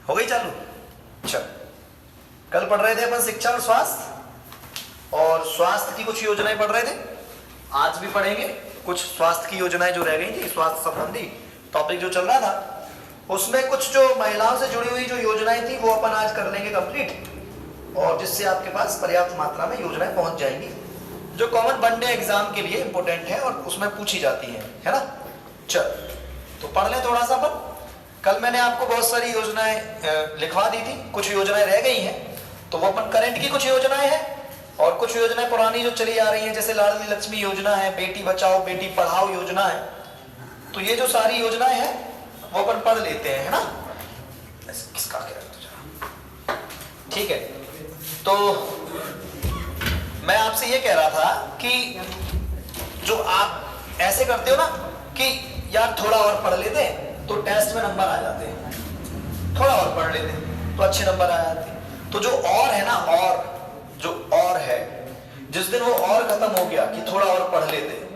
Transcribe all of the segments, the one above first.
हो गई चालू? चल, कल पढ़ रहे थे अपन शिक्षा और स्वास्थ्य, और स्वास्थ्य की कुछ योजनाएं पढ़ रहे थे। आज भी पढ़ेंगे कुछ स्वास्थ्य की योजनाएं जो रह गई थी, स्वास्थ्य संबंधी टॉपिक जो चल रहा था उसमें कुछ जो महिलाओं से जुड़ी हुई जो योजनाएं थी वो अपन आज कर लेंगे कंप्लीट, और जिससे आपके पास पर्याप्त मात्रा में योजनाएं पहुंच जाएंगी जो कॉमन वनडे एग्जाम के लिए इंपॉर्टेंट है और उसमें पूछी जाती है ना। चल तो पढ़ लें थोड़ा सा अपन। कल मैंने आपको बहुत सारी योजनाएं लिखवा दी थी, कुछ योजनाएं रह गई हैं तो वो अपन करंट की कुछ योजनाएं हैं और कुछ योजनाएं पुरानी जो चली आ रही हैं, जैसे लाडली लक्ष्मी योजना है, बेटी बचाओ बेटी पढ़ाओ योजना है। तो ये जो सारी योजनाएं हैं वो अपन पढ़ लेते हैं, है ना। किसका कह रहा, ठीक है। तो मैं आपसे ये कह रहा था कि जो आप ऐसे करते हो ना कि यार थोड़ा और पढ़ लेते हैं तो टेस्ट में नंबर आ जाते हैं, थोड़ा और पढ़ लेते हैं तो अच्छे नंबर आ जाते हैं। तो जो और है ना, और जो और है, जिस दिन वो और खत्म हो गया कि थोड़ा और पढ़ लेते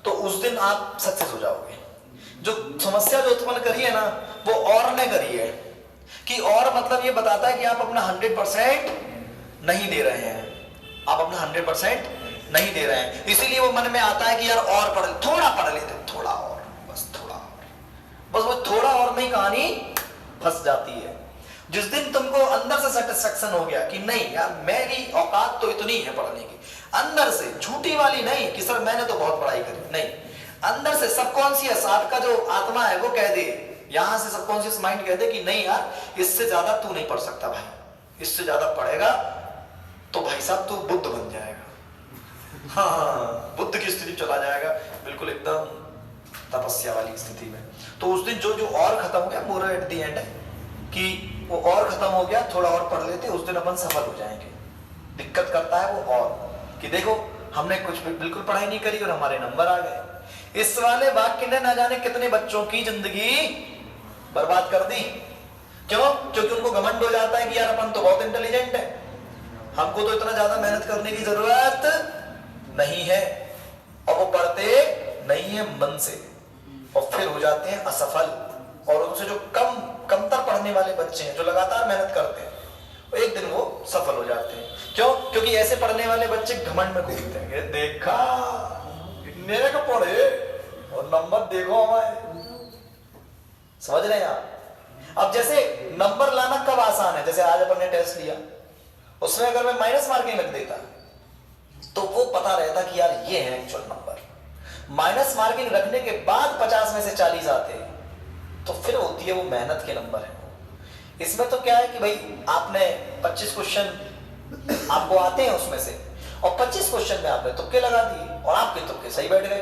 तो उस दिन आप सक्सेस हो जाओगे। जो समस्या जो उत्पन्न करी है ना वो और ने करी है कि और मतलब ये बताता है कि आप अपना 100% नहीं दे रहे हैं, आप अपना 100% नहीं दे रहे हैं, इसीलिए वो मन में आता है कि यार और पढ़, थोड़ा पढ़ लेते, थोड़ा और, बस थोड़ा और, बस वो थोड़ा और में ही कहानी फंस जाती है। जिस दिन तुमको अंदर से सेटिस्फेक्शन हो गया कि नहीं यार मेरी औकात तो इतनी है पढ़ने की, अंदर से, झूठी वाली नहीं कि सर मैंने तो बहुत पढ़ाई करी, नहीं, अंदर से सबकॉन्शियस आपका जो आत्मा है वो कह दे, यहां से सबकॉन्शियस माइंड कह दे कि नहीं यार इससे ज्यादा तू नहीं पढ़ सकता भाई, इससे ज्यादा पढ़ेगा तो भाई साहब तू बुद्ध बन जाएगा। हाँ, बुद्ध की स्थिति चला जाएगा, बिल्कुल एकदम तपस्या वाली स्थिति में। तो उस दिन जो जो और खत्म हो गया, मोरल एट द एंड है कि वो और खत्म हो गया, थोड़ा और पढ़ लेते, उस दिन अपन सफल हो जाएंगे। दिक्कत करता है वो और कि देखो हमने कुछ बिल्कुल पढ़ाई नहीं करी और हमारे नंबर आ गए। इस वाले वाक्य ने ना जाने कितने बच्चों की जिंदगी बर्बाद कर दी। क्यों? क्योंकि उनको घमंड हो जाता है कि यार अपन तो बहुत इंटेलिजेंट है, हमको तो इतना ज्यादा मेहनत करने की जरूरत नहीं है, और वो पढ़ते नहीं है मन से और फिर हो जाते हैं असफल। और उनसे जो कमतर पढ़ने वाले बच्चे हैं जो लगातार मेहनत करते हैं, एक दिन वो सफल हो जाते हैं। क्यों? क्योंकि ऐसे पढ़ने वाले बच्चे घमंड में कूदते हैं, देखा मेरे को पढ़े और नंबर देखो हमारे, समझ रहे हैं आप। अब जैसे नंबर लाना कब आसान है, जैसे आज अपन ने टेस्ट लिया, उसमें अगर मैं माइनस मार्किंग रख देता तो वो पता रहता कि यार ये है एक्चुअल नंबर। माइनस मार्किंग रखने के बाद 50 में से 40 आते तो फिर होती है वो मेहनत के नंबर है। इसमें तो क्या है कि भाई आपने 25 क्वेश्चन आपको आते हैं उसमें से, और 25 क्वेश्चन में आपने तुक्के लगा दिए और आपके तुक्के सही बैठ गए,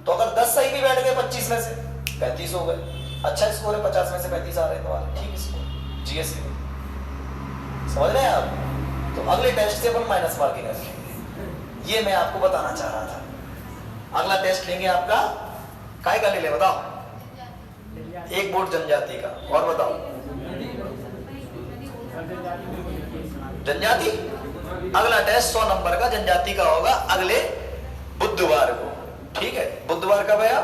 तो अगर 10 सही भी बैठ गए 25 में से 35 हो गए। अच्छा स्कोर है, 50 में से 35 आ रहे हैं तुम्हारे, ठीक स्कोर जीएस के, समझ रहे हैं आप। तो अगले टेस्ट से अपन माइनस मार्किंग रखेंगे, ये मैं आपको बताना चाह रहा था। अगला टेस्ट लेंगे आपका काय का ले ले बताओ, एक बोर्ड जनजाति का, और बताओ जनजाति। अगला टेस्ट 100 नंबर का जनजाति का होगा अगले बुधवार को, ठीक है। बुधवार कब है?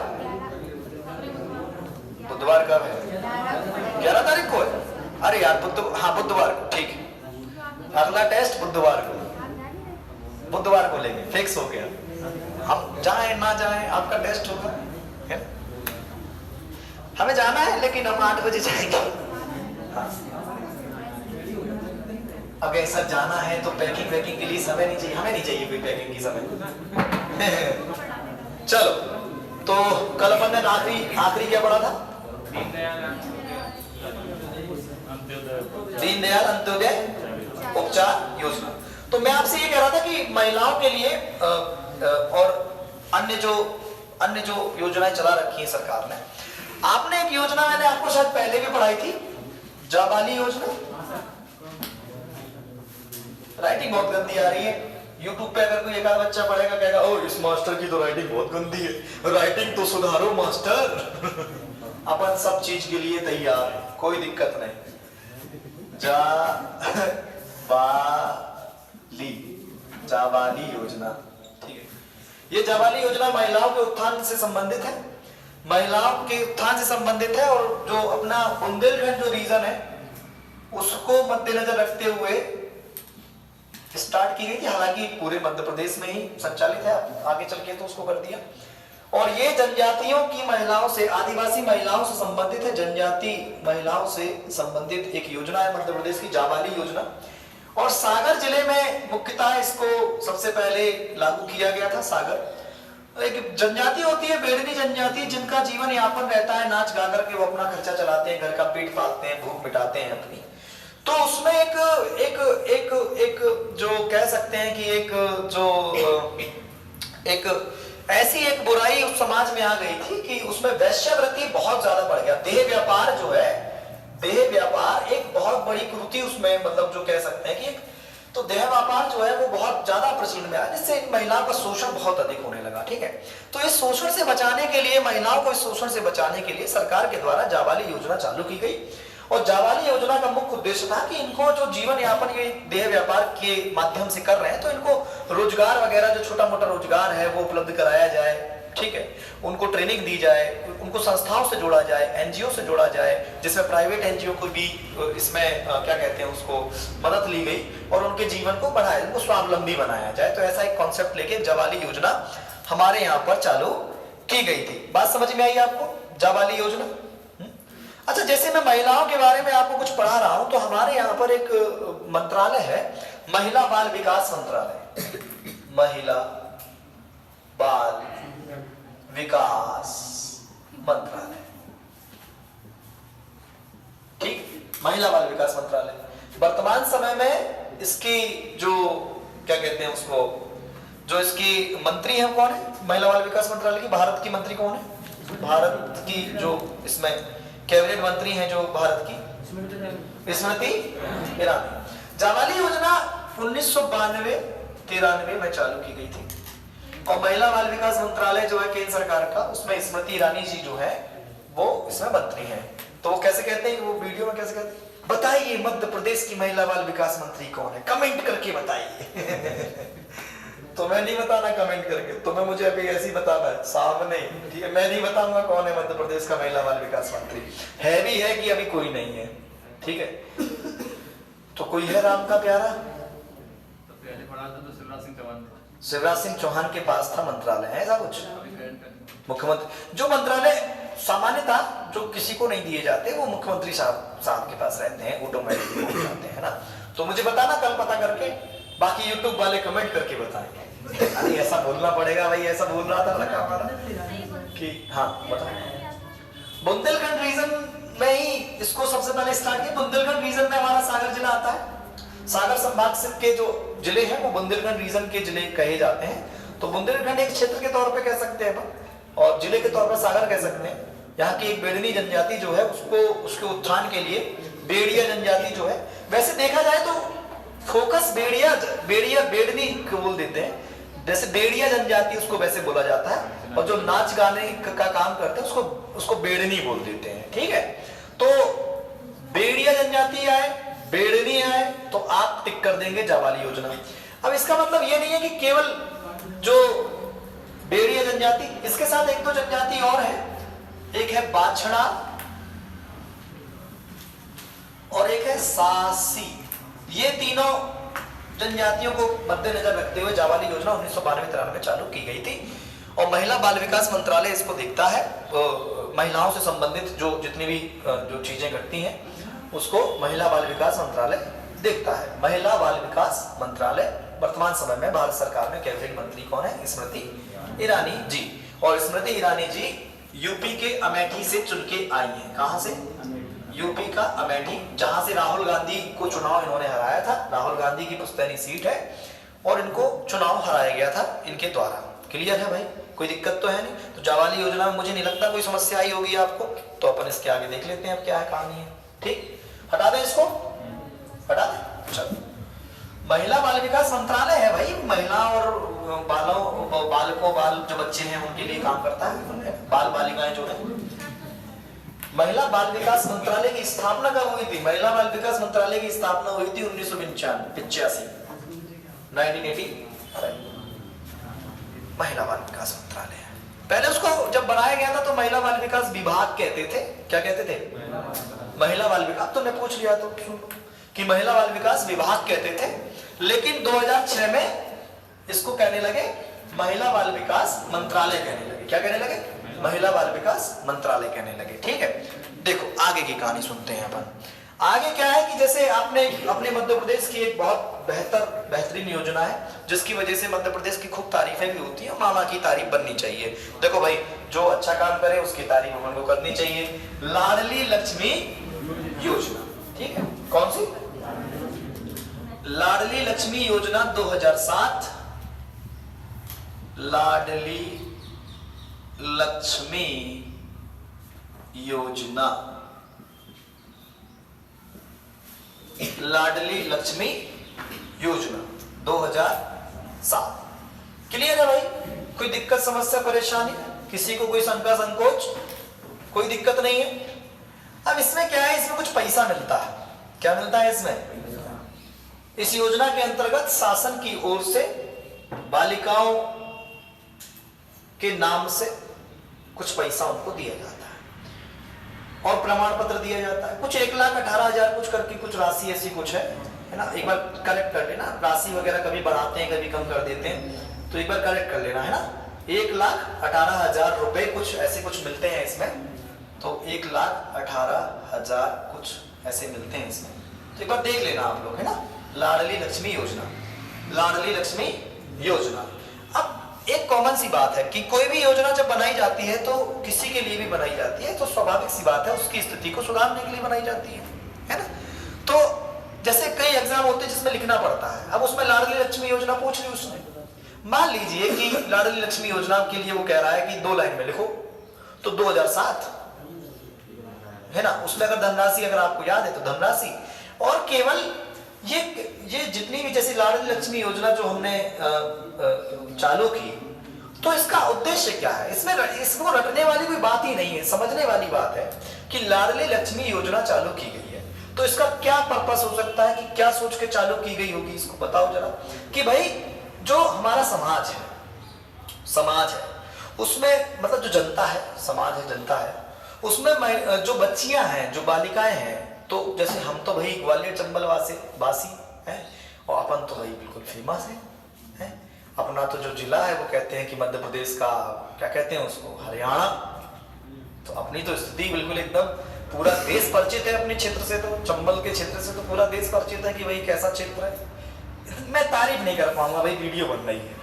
बुधवार कब है? 11 तारीख को है। अरे यार हाँ बुधवार को, ठीक है। अगला टेस्ट बुधवार को लेंगे, फिक्स हो गया। हम जाए ना जाए आपका टेस्ट होगा, है ना? हमें जाना है लेकिन हम 8 बजे जाएंगे। हाँ। अब ऐसा जाना है तो पैकिंग वैकिंग के लिए समय नहीं चाहिए, हमें नहीं चाहिए कोई पैकिंग की समय। चलो, तो कल अपन ने आखिरी क्या पढ़ा था? दीनदयाल अंत्योदय उपचार योजना। तो मैं आपसे ये कह रहा था कि महिलाओं के लिए और अन्य जो योजनाएं चला रखी है सरकार ने, आपने एक योजना मैंने आपको शायद पहले भी पढ़ाई थी, जाबाली योजना। राइटिंग बहुत गंदी आ रही है, यूट्यूब पे अगर कोई एक आध बच्चा पढ़ेगा कहेगा ओ इस मास्टर की तो राइटिंग बहुत गंदी है, राइटिंग तो सुधारो मास्टर। अपन सब चीज के लिए तैयार है, कोई दिक्कत नहीं। जाबाली योजना, ठीक है। ये जाबाली योजना महिलाओं के उत्थान से संबंधित है, महिलाओं के उत्थान से संबंधित है, और जो अपना बुंदेलखंड जो रीजन है उसको मद्देनजर रखते हुए स्टार्ट की गई थी। हालांकि पूरे मध्य प्रदेश में ही संचालित है, आगे चल के तो उसको कर दिया। और ये जनजातियों की महिलाओं से, आदिवासी महिलाओं से संबंधित है, जनजाति महिलाओं से संबंधित एक योजना है मध्य प्रदेश की, जाबाली योजना। और सागर जिले में मुख्यतः इसको सबसे पहले लागू किया गया था। सागर एक जनजाति होती है, बेड़नी जनजाति, जिनका जीवन यापन रहता है नाच गा करके वो अपना खर्चा चलाते हैं, घर का पेट पालते हैं, भूख मिटाते हैं अपनी। तो उसमें एक जो कह सकते हैं कि एक ऐसी एक बुराई उस समाज में आ गई थी कि उसमें वैश्यवृत्ति बहुत ज्यादा बढ़ गया। देह व्यापार जो है, देह व्यापार एक बहुत बड़ी कुरीति उसमें, मतलब जो कह सकते हैं कि तो देह व्यापार जो है वो बहुत ज्यादा प्रचलन में आया, जिससे इन महिलाओं का शोषण बहुत अधिक होने लगा। ठीक है, तो इस शोषण से बचाने के लिए, महिलाओं को इस शोषण से बचाने के लिए सरकार के द्वारा जाबाली योजना चालू की गई। और जाबाली योजना का मुख्य उद्देश्य था कि इनको जो जीवन यापन ये देह व्यापार के माध्यम से कर रहे हैं, तो इनको रोजगार वगैरह जो छोटा मोटा रोजगार है वो उपलब्ध कराया जाए। ठीक है, उनको ट्रेनिंग दी जाए, उनको संस्थाओं से जोड़ा जाए, एनजीओ से जोड़ा जाए, जिसमें प्राइवेट एनजीओ को भी इसमें क्या कहते हैं उसको मदद ली गई और उनके जीवन को बढ़ाया, उनको स्वावलंबी बनाया जाए। तो ऐसा एक कॉन्सेप्ट लेके जाबाली योजना हमारे यहाँ पर चालू की गई थी। बात समझ में आई आपको, जाबाली योजना? अच्छा, जैसे मैं महिलाओं के बारे में आपको कुछ पढ़ा रहा हूं, तो हमारे यहाँ पर एक मंत्रालय है, महिला बाल विकास मंत्रालय। महिला बाल विकास मंत्रालय, ठीक, महिला बाल विकास मंत्रालय। वर्तमान समय में इसकी जो क्या कहते हैं उसको, जो इसकी मंत्री है कौन है महिला बाल विकास मंत्रालय की? भारत की मंत्री कौन है? भारत की जो इसमें कैबिनेट मंत्री हैं जो भारत की, स्मृति ईरानी। जाबाली योजना 1992-93 में चालू की गई थी। और महिला बाल विकास मंत्रालय जो है केंद्र सरकार का, उसमें स्मृति ईरानी जी जो है वो इसमें मंत्री हैं। तो वो कैसे कहते हैं, वो वीडियो में कैसे कहते हैं, बताइए मध्य प्रदेश की महिला बाल विकास मंत्री कौन है, कमेंट करके बताइए। तो मैं नहीं बताना कमेंट करके, तुम्हें मुझे अभी ऐसे ही बताना है सामने, ठीक है? मैं नहीं बताऊंगा कौन है मध्य प्रदेश का महिला बाल विकास मंत्री, है भी है कि अभी कोई नहीं है, ठीक है? तो कोई है राम का प्यारा? तो पहले पढ़ा था तो शिवराज सिंह चौहान के पास था मंत्रालय, है ऐसा कुछ? मुख्यमंत्री जो मंत्रालय सामान्यतः जो किसी को नहीं दिए जाते वो मुख्यमंत्री साहब के पास रहते हैं, ऑटोमेटिकली हो जाते हैं ना। तो मुझे बताना कल पता करके, बाकी यूट्यूब वाले कमेंट करके बताएंगे। अरे ऐसा बोलना पड़ेगा भाई, ऐसा बोल रहा था लगा हमारा कि हाँ बताओ। बुंदेलखंड रीजन में ही इसको सबसे पहले स्टार्ट किया। बुंदेलखंड रीजन में हमारा सागर जिला आता है। सागर संभाग के जो जिले हैं वो बुंदेलखंड रीजन के जिले कहे जाते हैं। तो बुंदेलखंड एक क्षेत्र के तौर पे कह सकते हैं और जिले के तौर पर सागर कह सकते हैं। यहाँ की एक बेड़नी जनजाति जो है उसको, उसके उत्थान के लिए बेड़िया जनजाति जो है, वैसे देखा जाए तो फोकस बेड़नी को बोल देते हैं, जैसे बेड़िया जनजाति उसको वैसे बोला जाता है, और जो नाच गाने का काम करते हैं उसको बेड़नी बोल देते हैं, ठीक है? तो बेड़िया जनजाति आए, बेड़नी आए, तो आप टिक कर देंगे जाबाली योजना। अब इसका मतलब ये नहीं है कि केवल जो बेड़िया जनजाति, इसके साथ एक दो जनजाति और है, एक है बाछड़ा और एक है सासी। ये तीनों जनजातियों को मद्देनजर रखते हुए जाबाली योजना 1992-93 में चालू की गई थी। और महिला बाल विकास मंत्रालय इसको देखता है, तो महिलाओं से संबंधित जो जितनी भी जो चीजें घटती हैं उसको महिला बाल विकास मंत्रालय देखता है। महिला बाल विकास मंत्रालय वर्तमान समय में भारत सरकार में कैबिनेट मंत्री कौन है? स्मृति ईरानी जी। और स्मृति ईरानी जी यूपी के अमेठी से चुन के आई हैं। कहां से? यूपी का अमेठी, जहां से राहुल गांधी को चुनाव इन्होंने हराया था। राहुल गांधी की पुश्तैनी सीट है और इनको चुनाव हराया गया था इनके द्वारा। क्लियर है भाई, कोई दिक्कत तो है नहीं? तो जाबाली योजना में मुझे नहीं लगता कोई समस्या आई होगी आपको, तो अपन इसके आगे देख लेते हैं अब क्या है कहानी है। ठीक, हटा दें इसको, हटा दें। चलो, महिला बाल विकास मंत्रालय है भाई, महिला और बाल जो बच्चे हैं उनके लिए काम करता है, बाल बालिकाएं जो है। महिला बाल विकास मंत्रालय की स्थापना कब हुई थी? महिला बाल विकास मंत्रालय की स्थापना हुई थी 1985 महिला बाल विकास मंत्रालय। पहले उसको जब बनाया गया था तो महिला बाल विकास विभाग कहते थे। क्या कहते थे? महिला बाल विकास। तो मैं पूछ लिया तो सुन लो। कि महिला बाल विकास विभाग कहते थे, लेकिन 2006 में इसको कहने लगे महिला बाल विकास मंत्रालय कहने लगे। क्या कहने लगे? महिला बाल विकास मंत्रालय कहने लगे। ठीक है, देखो आगे की कहानी सुनते हैं अपन। आगे क्या है कि जैसे आपने अपने मध्य प्रदेश की एक बहुत बेहतरीन योजना है, जिसकी वजह से मध्य प्रदेश की खूब तारीफें भी होती हैं, मामा की तारीफ बननी चाहिए। देखो भाई, जो अच्छा काम करे उसकी तारीफ अपन को करनी चाहिए। लाडली लक्ष्मी योजना, ठीक है, कौन सी? लाडली लक्ष्मी योजना 2007, लाडली लक्ष्मी योजना, लाडली लक्ष्मी योजना 2007। क्लियर है भाई? कोई दिक्कत, समस्या, परेशानी, किसी को कोई शंका संकोच? कोई दिक्कत नहीं है। अब इसमें क्या है, इसमें कुछ पैसा मिलता है। क्या मिलता है इसमें? इस योजना के अंतर्गत शासन की ओर से बालिकाओं के नाम से कुछ पैसा उनको दिया जाता है और प्रमाण पत्र दिया जाता है। कुछ 1,18,000 कुछ करके कुछ राशि ऐसी कुछ है ना। एक बार कलेक्ट कर लेना, राशि वगैरह कभी बढ़ाते हैं कभी कम कर देते हैं, तो एक बार कलेक्ट कर लेना, है ना। 1,18,000 रुपए कुछ ऐसे कुछ मिलते हैं इसमें, तो 1,18,000 कुछ ऐसे मिलते हैं इसमें, तो एक बार देख लेना आप लोग, है ना। लाडली लक्ष्मी योजना, लाडली लक्ष्मी योजना। अब एक कॉमन सी बात है कि कोई भी योजना जब बनाई जाती है तो किसी के लिए भी बनाई जाती है, तो स्वाभाविक सी बात है उसकी स्थिति को सुधारने के लिए बनाई जाती है ना। तो जैसे कई एग्जाम होते हैं जिसमें लिखना पड़ता है, अब उसमें लाडली लक्ष्मी योजना पूछ ली उसने। मान लीजिए कि लाडली लक्ष्मी योजना के लिए वो कह रहा है कि 2 लाइन में लिखो, तो 2007 है ना। उसमें अगर धनराशि अगर आपको याद है तो धनराशि, और केवल ये जितनी भी जैसे लाडली लक्ष्मी योजना जो हमने चालू की, तो इसका उद्देश्य क्या है? इसमें इसको रटने वाली कोई बात ही नहीं है, समझने वाली बात है कि लाडली लक्ष्मी योजना चालू की गई है, तो इसका क्या पर्पस हो सकता है, कि क्या सोच के चालू की गई होगी, इसको बताओ जरा। कि भाई जो हमारा समाज है उसमें, मतलब जो जनता है, समाज है, जनता है, उसमें जो बच्चियां हैं, जो बालिकाएं हैं, तो जैसे हम तो भाई ग्वालियर चंबल वासी हैं, और अपन तो भाई बिल्कुल फेमस है। अपना तो जो जिला है वो कहते हैं कि मध्य प्रदेश का, क्या कहते हैं उसको, हरियाणा। तो अपनी तो स्थिति बिल्कुल एकदम पूरा देश परिचित है अपने क्षेत्र से, तो चंबल के क्षेत्र से तो पूरा देश परिचित है कि भाई कैसा क्षेत्र है। मैं तारीफ नहीं कर पाऊंगा भाई, वीडियो बन रही है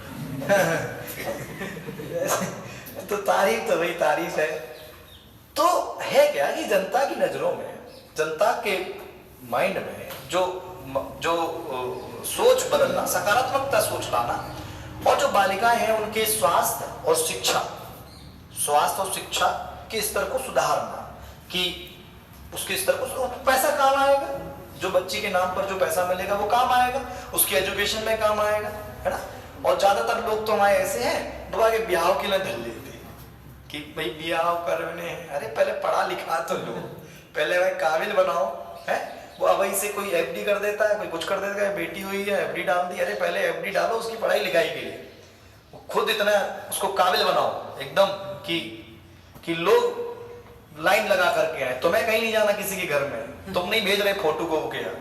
तो तारीफ तो भाई तारीफ है। तो है क्या कि जनता की नजरों में, जनता के माइंड में जो सोच बदलना, सकारात्मकता सोच लाना, और जो बालिकाएं हैं उनके स्वास्थ्य और शिक्षा के स्तर को सुधारना, कि उसके स्तर को, पैसा काम आएगा, जो बच्ची के नाम पर जो पैसा मिलेगा वो काम आएगा, उसकी एजुकेशन में काम आएगा, है ना। और ज्यादातर लोग तो हमारे ऐसे हैं जो आगे ब्याह के लिए धल लेते कि भाई ब्याह करने, अरे पहले पढ़ा लिखा तो लो, पहले भाई काबिल बनाओ, है। वो अब से कोई एफडी कर देता है, कोई कुछ कर देता है, बेटी हुई है एफडी डाल दी, अरे पहले एफडी डालो उसकी पढ़ाई लिखाई के लिए, खुद इतना उसको काबिल बनाओ एकदम कि लोग लाइन लगा करके आए। तुम्हें कहीं नहीं जाना किसी के घर में, तुम नहीं भेज रहे फोटो को के यहाँ,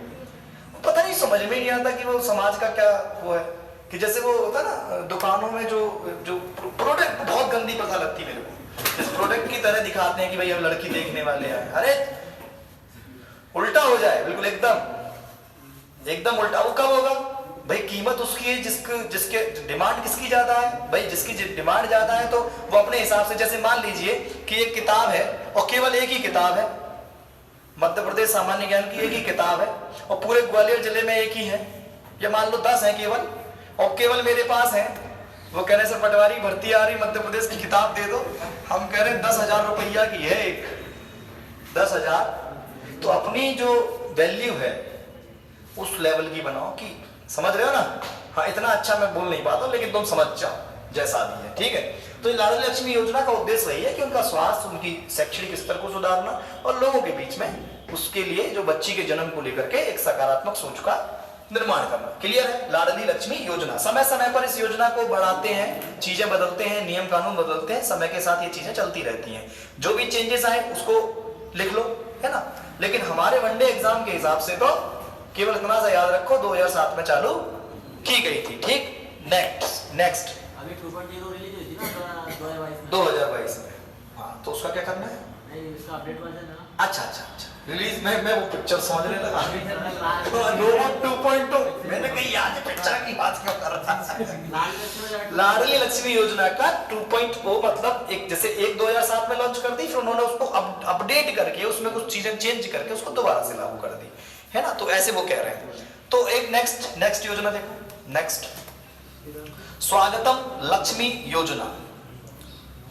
पता नहीं, समझ में नहीं आता कि वो समाज का क्या वो है। कि जैसे वो होता है ना दुकानों में जो प्रोडक्ट, बहुत गंदी प्रथा लगती मेरे को, इस प्रोडक्ट की तरह दिखाते हैं कि भाई अब लड़की देखने वाले आए, अरे उल्टा हो जाए, बिल्कुल एकदम उल्टा। वो कब होगा भाई? कीमत उसकी है जिसके डिमांड किसकी ज्यादा है भाई, जिसकी डिमांड ज्यादा है तो वो अपने हिसाब से, जैसे मान लीजिए कि एक किताब है और केवल एक ही किताब है, मध्य प्रदेश सामान्य ज्ञान की एक ही किताब है और पूरे ग्वालियर जिले में एक ही है, या मान लो 10 है केवल, और केवल मेरे पास है। वो कह रहे सर पटवारी भर्ती आ रही, मध्य प्रदेश की किताब दे दो, हम कह रहे हैं 10,000 रुपया की है एक, 10,000। तो अपनी जो वैल्यू है उस लेवल की बनाओ, कि समझ रहे हो ना। हाँ, इतना अच्छा मैं बोल नहीं पाता लेकिन तुम समझ जाओ जैसा भी है, ठीक है। तो लाडली लक्ष्मी योजना का उद्देश्य वही है कि उनका स्वास्थ्य, उनकी शैक्षणिक स्तर को सुधारना और लोगों के बीच में उसके लिए जो बच्ची के जन्म को लेकर के एक सकारात्मक सोच का निर्माण करना। क्लियर है? लाडली लक्ष्मी योजना, समय समय पर इस योजना को बढ़ाते हैं, चीजें बदलते हैं, नियम कानून बदलते हैं, समय के साथ ये चीजें चलती रहती हैं। जो भी चेंजेस आए उसको लिख लो, है ना। लेकिन हमारे वनडे एग्जाम के हिसाब से तो केवल इतना सा याद रखो 2007 में चालू की गई थी। ठीक, नेक्स्ट अभी 2.0 रिलीज हुई थी ना 2022 में। 2022 में। हाँ, तो उसका क्या करना है? नहीं, इसका अपडेट वर्जन है ना। अच्छा, रिलीज में मैं वो पिक्चर समझने लगा। लाल रोबोट 2.2 मैंने कही याद पिक्चर की बात क्यों कर रहा था। लाडली लक्ष्मी योजना का 2.0 मतलब एक जैसे 2007 में लॉन्च कर दी, फिर उन्होंने उसको अपडेट करके उसमें कुछ चीजें चेंज करके उसको दोबारा से लागू कर दी, है ना। तो ऐसे वो कह रहे हैं। तो एक नेक्स्ट योजना देखो, नेक्स्ट स्वागतम लक्ष्मी योजना।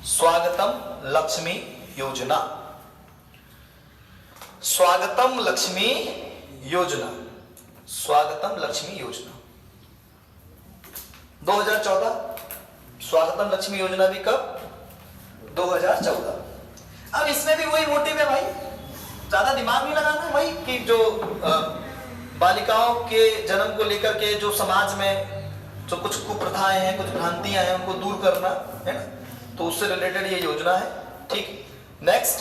स्वागतम लक्ष्मी योजना, स्वागतम लक्ष्मी योजना, स्वागतम लक्ष्मी योजना 2014। स्वागतम लक्ष्मी योजना भी कब? 2014। अब इसमें भी वही मोटिव है भाई, ज्यादा दिमाग नहीं लगाना है भाई कि जो बालिकाओं के जन्म को लेकर के जो समाज में जो कुछ कुप्रथाएं हैं, कुछ भ्रांतियां हैं, उनको दूर करना है ना। तो उससे रिलेटेड ये योजना है। ठीक, नेक्स्ट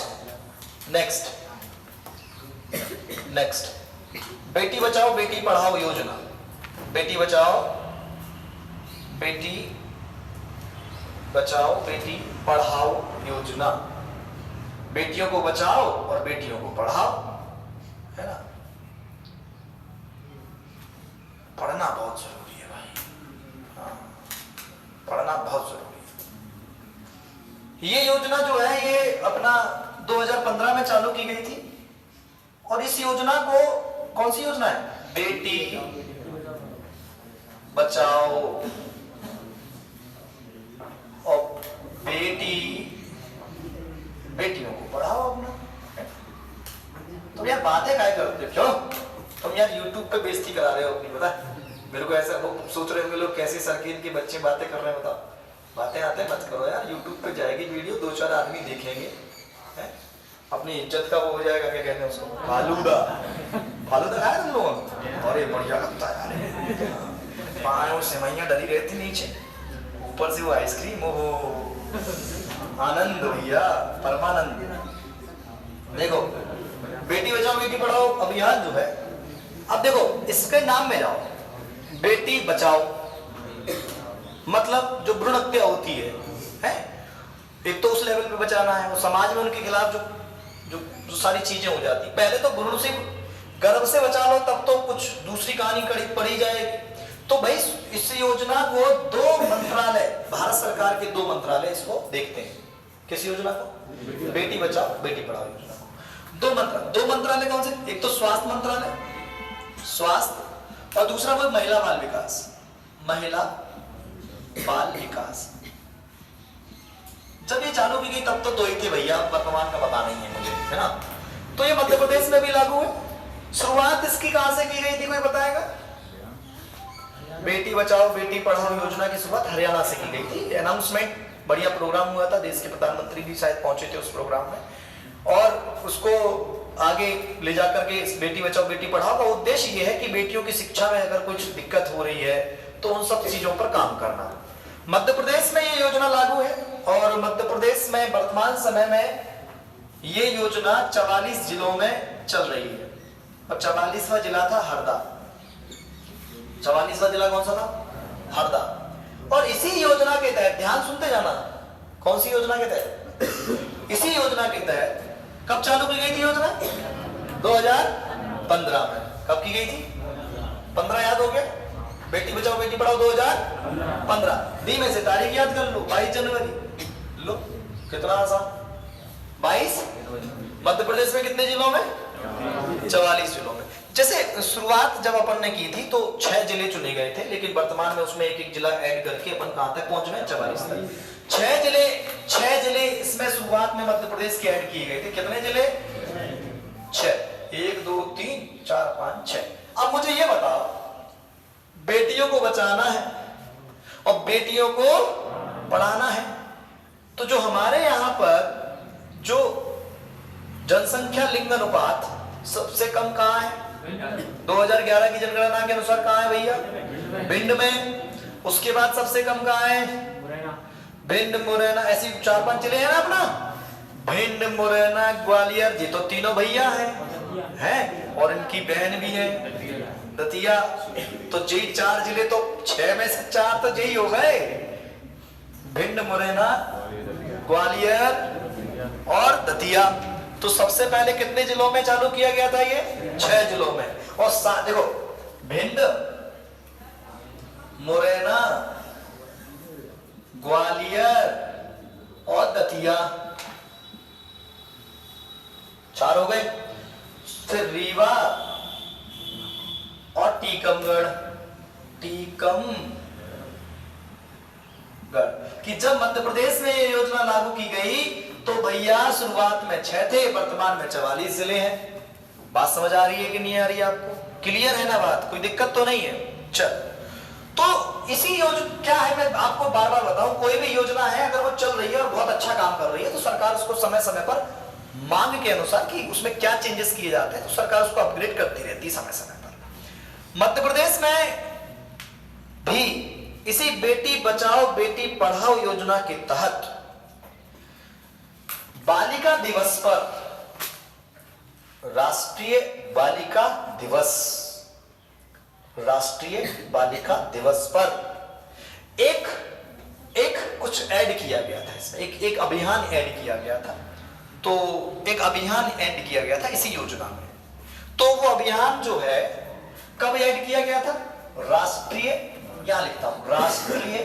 बेटी बचाओ बेटी पढ़ाओ योजना। बेटी बचाओ बेटी पढ़ाओ योजना। बेटियों को बचाओ और बेटियों को पढ़ाओ, है ना। पढ़ना बहुत जरूरी है भाई, हाँ, पढ़ना बहुत जरूरी है। ये योजना जो है ये अपना 2015 में चालू की गई थी। और इस योजना को, कौन सी योजना है? बेटी बचाओ और बेटियों को पढ़ाओ अपना। तुम यार बातें काय करते हो? क्यों तुम यार YouTube पे बेइज्जती करा रहे हो अपनी? पता मेरे को ऐसा लोग सोच रहे होंगे लोग कैसे सरकीन के बच्चे बातें कर रहे हैं। बताओ, बातें आते मत करो यार। YouTube पे जाएगी वीडियो, 2-4 आदमी देखेंगे, है? अपनी इज्जत का वो हो जाएगा, क्या कहते हैं उसको, फालूदा खाया तुम लोगों? अरे बढ़िया लगता है यार, पाँव सेवैयां डली रहती नीचे, ऊपर से वो आइसक्रीम, ओ आनंद भैया, परमानंद। देखो बेटी बचाओ बेटी पढ़ाओ अभियान जो है, अब देखो इसके नाम में जाओ, बेटी बचाओ मतलब जो भ्रूण हत्या होती है? एक तो उस लेवल पे बचाना है, वो समाज में उनके खिलाफ जो सारी चीजें हो जाती। पहले तो भ्रूण से गर्भ से बचा लो, तब तो कुछ दूसरी कहानी पढ़ी जाएगी। तो भाई इस योजना को 2 मंत्रालय, भारत सरकार के 2 मंत्रालय इसको देखते हैं। किस योजना को? बेटी बचाओ बेटी पढ़ाओ योजना को। 2 मंत्रालय कौन से? एक तो स्वास्थ्य मंत्रालय, स्वास्थ्य, और दूसरा वो महिला बाल विकास, महिला बाल विकास। जब ये चालू की गई तब तो 2 ही थे भैया, वर्तमान का पता नहीं है मुझे, है ना। तो ये मध्य प्रदेश में भी लागू है। शुरुआत इसकी कहां से की गई थी, कोई बताएगा? बेटी बचाओ बेटी पढ़ाओ योजना की शुरुआत हरियाणा से की गई थी। अनाउंसमेंट, बढ़िया प्रोग्राम हुआ था, देश के प्रधानमंत्री भी शायद पहुंचे थे उस प्रोग्राम में, और उसको आगे ले जाकर के इस बेटी बचाओ बेटी पढ़ाओ का उद्देश्य ये है कि बेटियों की शिक्षा में अगर कुछ दिक्कत हो रही है तो उन सब चीजों पर काम करना। मध्य प्रदेश में ये योजना लागू है, और मध्य प्रदेश में वर्तमान समय में ये योजना 44 जिलों में चल रही है। और 44वां जिला था हरदा। 44वां जिला कौन सा था? हरदा। और इसी योजना के तहत, ध्यान सुनते जाना, कौन सी योजना के तहत? इसी योजना के तहत कब चालू की गई थी योजना? 2015 में। कब की गई थी? 15 याद हो गया? बेटी बचाओ बेटी पढ़ाओ 2015। दी में से तारीख याद कर लो, 22 जनवरी। लो कितना आसान, 22। मध्य प्रदेश में कितने जिलों में? 44 जिलों में। जैसे शुरुआत जब अपन ने की थी तो 6 जिले चुने गए थे, लेकिन वर्तमान में उसमें एक जिला ऐड करके अपन कहां तक पहुंच गए? 44 तक। 6 जिले इसमें शुरुआत में मध्य प्रदेश के ऐड किए गए थे। कितने जिले? 6। 1 2 3 4 5 6। अब मुझे ये बताओ, बेटियों को बचाना है और बेटियों को पढ़ाना है, तो जो हमारे यहां पर जो जनसंख्या लिंग अनुपात सबसे कम कहां है? 2011 की जनगणना के अनुसार कहां है भैया? भिंड में। उसके बाद सबसे कम कहां है? भिंड, मुरैना, ऐसी 4-5 जिले हैं ना अपना। भिंड, मुरैना, ग्वालियर, ये तो तीनों भैया हैं, और इनकी बहन भी है। दतिया, तो जी 4 जिले तो 6 में से 4 तो यही हो गए, भिंड, मुरैना, ग्वालियर और दतिया। तो सबसे पहले कितने जिलों में चालू किया गया था ये? 6 जिलों में। और देखो भिंड, मुरैना, ग्वालियर और दतिया 4 हो गए। फिर रीवा और टीकमगढ़ कि जब मध्य प्रदेश में ये योजना लागू की गई तो भैया शुरुआत में 6 थे, वर्तमान में 44 जिले हैं। बात समझ आ रही है कि नहीं आ रही है आपको? क्लियर है ना बात? कोई दिक्कत तो नहीं है? चल, तो इसी योजना क्या है, मैं आपको बार बार बताऊं, कोई भी योजना है अगर वो चल रही है और बहुत अच्छा काम कर रही है तो सरकार उसको समय समय पर मांग के अनुसार कि उसमें क्या चेंजेस किए जाते हैं तो सरकार उसको अपग्रेड करती रहती है समय समय पर। मध्य प्रदेश में भी इसी बेटी बचाओ बेटी पढ़ाओ योजना के तहत बालिका दिवस पर, राष्ट्रीय बालिका दिवस पर एक कुछ ऐड किया गया था, इसमें एक अभियान ऐड किया गया था। तो एक अभियान ऐड किया गया था इसी योजना में। तो वो अभियान जो है कब ऐड किया गया था? राष्ट्रीय, क्या लिखता हूं, राष्ट्रीय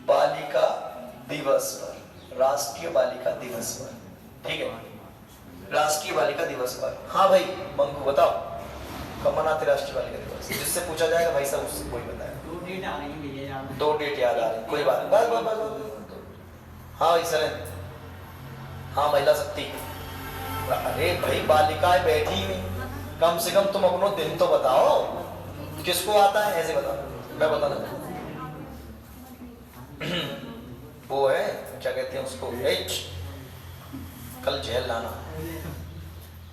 बालिका दिवस पर, राष्ट्रीय बालिका दिवस पर, ठीक है, राष्ट्रीय बालिका दिवस पर। हाँ भाई मंगू बताओ कब मनाते राष्ट्रीय बालिका दिवस? जिससे पूछा जाएगा भाई साहब उससे कोई बताएगा। 2 डेट याद आ रही, कोई बात बस। हाँ भाई सर, हाँ महिला शक्ति। अरे भाई बालिकाएं बैठी हुई, कम से कम तुम अपनो दिन तो बताओ, किसको आता है? ऐसे बताओ, मैं बता दूं। वो है क्या कहते हैं उसको, कल झेल लाना,